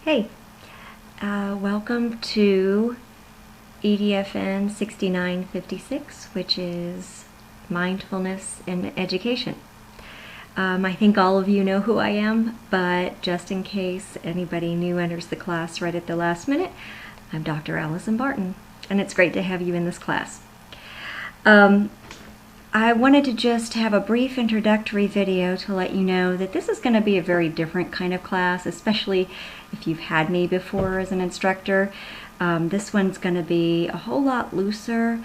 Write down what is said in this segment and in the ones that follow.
Hey, welcome to EDFN 6956, which is Mindfulness in Education. I think all of you know who I am, but just in case anybody new enters the class right at the last minute, I'm Dr. Alison Barton, and it's great to have you in this class. I wanted to just have a brief introductory video to let you know that this is going to be a very different kind of class, especially if you've had me before as an instructor. This one's going to be a whole lot looser.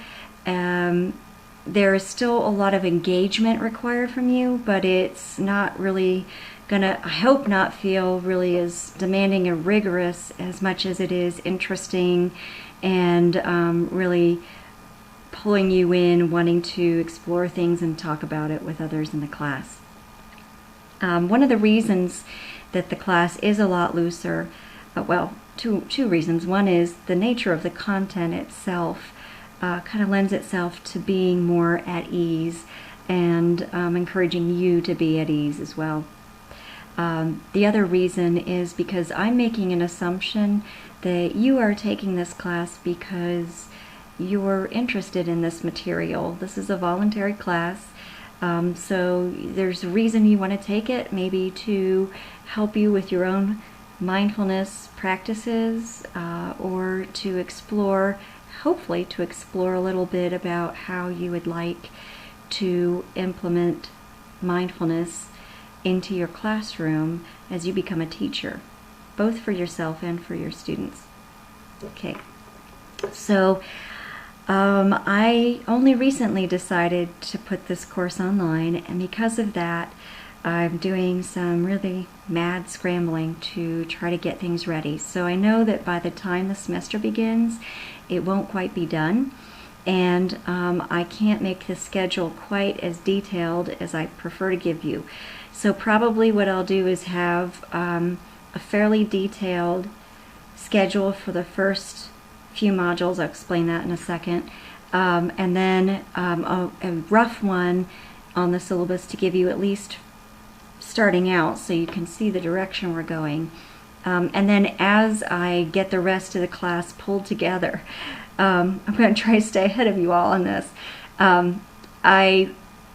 There is still a lot of engagement required from you, but it's not really going to, I hope, not feel really as demanding and rigorous as much as it is interesting and really pulling you in, wanting to explore things and talk about it with others in the class. One of the reasons that the class is a lot looser, two reasons. One is the nature of the content itself kind of lends itself to being more at ease and encouraging you to be at ease as well. The other reason is because I'm making an assumption that you are taking this class because you're interested in this material. This is a voluntary class, so there's a reason you want to take it, maybe to help you with your own mindfulness practices, or to explore, hopefully to explore a little bit about how you would like to implement mindfulness into your classroom as you become a teacher, both for yourself and for your students. Okay, so I only recently decided to put this course online, and because of that, I'm doing some really mad scrambling to try to get things ready. So I know that by the time the semester begins, it won't quite be done, and I can't make the schedule quite as detailed as I prefer to give you. So probably what I'll do is have a fairly detailed schedule for the first few modules. I'll explain that in a second, and then a rough one on the syllabus to give you at least starting out so you can see the direction we're going, and then as I get the rest of the class pulled together, I'm going to try to stay ahead of you all on this. I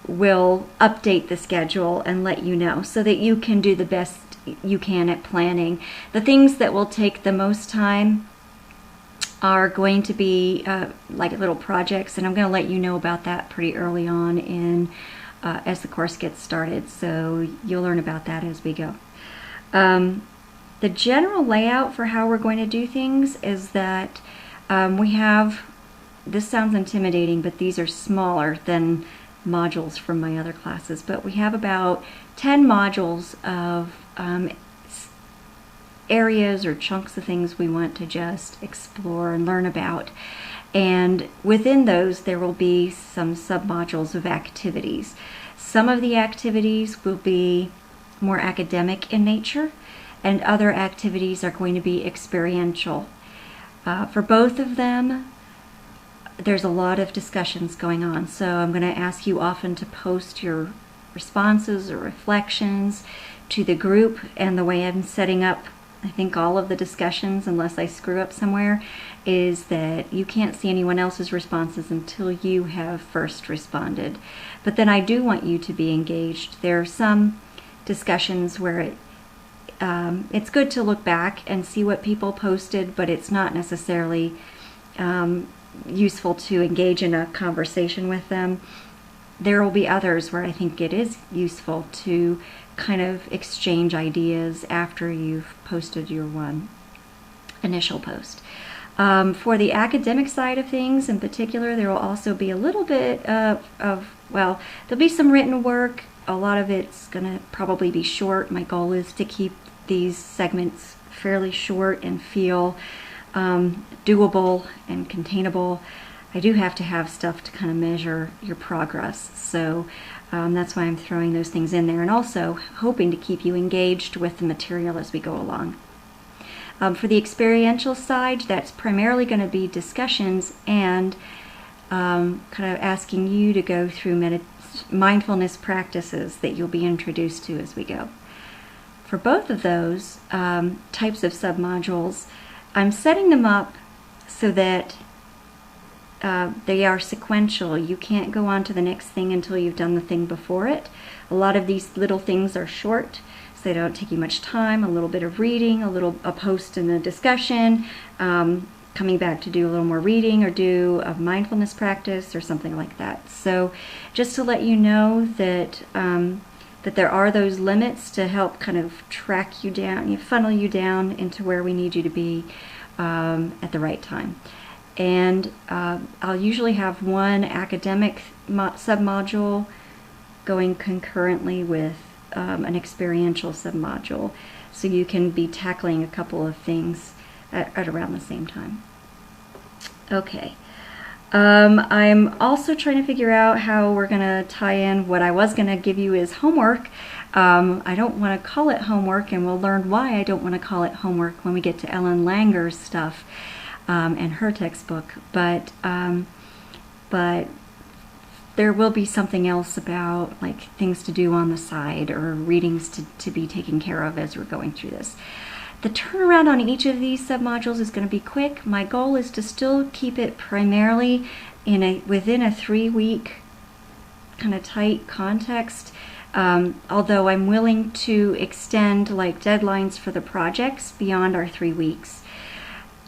will update the schedule and let you know so that you can do the best you can at planning. The things that will take the most time are going to be like little projects, and I'm going to let you know about that pretty early on in as the course gets started, so you'll learn about that as we go. The general layout for how we're going to do things is that we have, this sounds intimidating, but these are smaller than modules from my other classes, but we have about 10 modules of areas or chunks of things we want to just explore and learn about. And within those, there will be some submodules of activities. Some of the activities will be more academic in nature, and other activities are going to be experiential. For both of them, there's a lot of discussions going on, so I'm going to ask you often to post your responses or reflections to the group, and the way I'm setting up, I think, all of the discussions, unless I screw up somewhere, is that you can't see anyone else's responses until you have first responded. But then I do want you to be engaged. There are some discussions where it's good to look back and see what people posted, but it's not necessarily useful to engage in a conversation with them. There will be others where I think it is useful to kind of exchange ideas after you've posted your one initial post. For the academic side of things in particular, there will also be a little bit well, there'll be some written work. A lot of it's going to probably be short. My goal is to keep these segments fairly short and feel doable and containable. I do have to have stuff to kind of measure your progress, so that's why I'm throwing those things in there, and also hoping to keep you engaged with the material as we go along. For the experiential side, that's primarily going to be discussions and kind of asking you to go through mindfulness practices that you'll be introduced to as we go. for both of those types of submodules, I'm setting them up so that they are sequential. You can't go on to the next thing until you've done the thing before it. A lot of these little things are short, so they don't take you much time. A little bit of reading, a post in a discussion, coming back to do a little more reading or do a mindfulness practice or something like that. So just to let you know that that there are those limits to help kind of track you down, funnel you down into where we need you to be at the right time. And I'll usually have one academic submodule going concurrently with an experiential submodule, so you can be tackling a couple of things at around the same time. Okay. I'm also trying to figure out how we're going to tie in what I was going to give you as homework. I don't want to call it homework, and we'll learn why I don't want to call it homework when we get to Ellen Langer's stuff and her textbook. But there will be something else about like things to do on the side or readings to be taken care of as we're going through this. The turnaround on each of these submodules is going to be quick. My goal is to still keep it primarily within a 3-week kind of tight context, although I'm willing to extend like deadlines for the projects beyond our 3 weeks.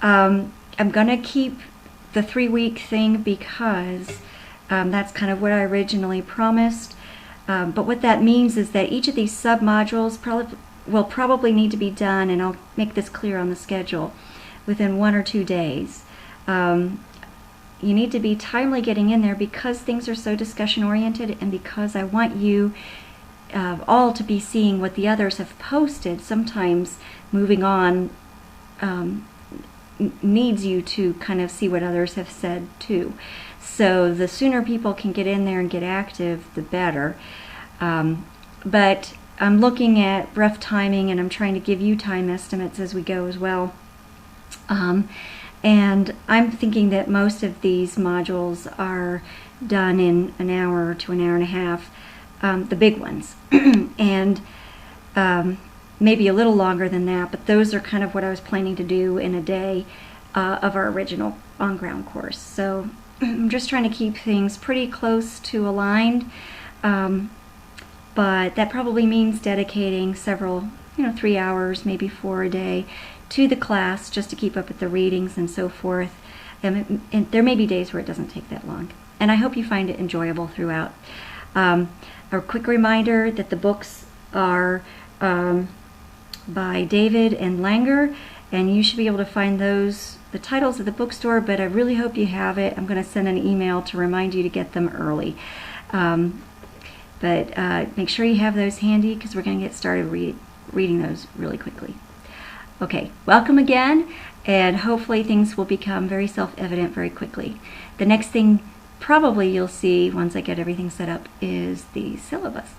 I'm going to keep the 3-week thing because that's kind of what I originally promised. But what that means is that each of these submodules will probably need to be done, and I'll make this clear on the schedule, within 1 or 2 days. You need to be timely getting in there because things are so discussion oriented, and because I want you all to be seeing what the others have posted. Sometimes moving on needs you to kind of see what others have said too. So the sooner people can get in there and get active, the better. But I'm looking at rough timing, and I'm trying to give you time estimates as we go as well. And I'm thinking that most of these modules are done in an hour to an hour and a half, the big ones. And maybe a little longer than that, but those are kind of what I was planning to do in a day of our original on-ground course. So I'm just trying to keep things pretty close to aligned. But that probably means dedicating several, 3 hours, maybe 4 a day, to the class just to keep up with the readings and so forth. And there may be days where it doesn't take that long. And I hope you find it enjoyable throughout. A quick reminder that the books are by David and Langer, and you should be able to find the titles at the bookstore, but I really hope you have it. I'm going to send an email to remind you to get them early. But make sure you have those handy because we're going to get started reading those really quickly. Okay, welcome again, and hopefully things will become very self-evident very quickly. The next thing probably you'll see once I get everything set up is the syllabus.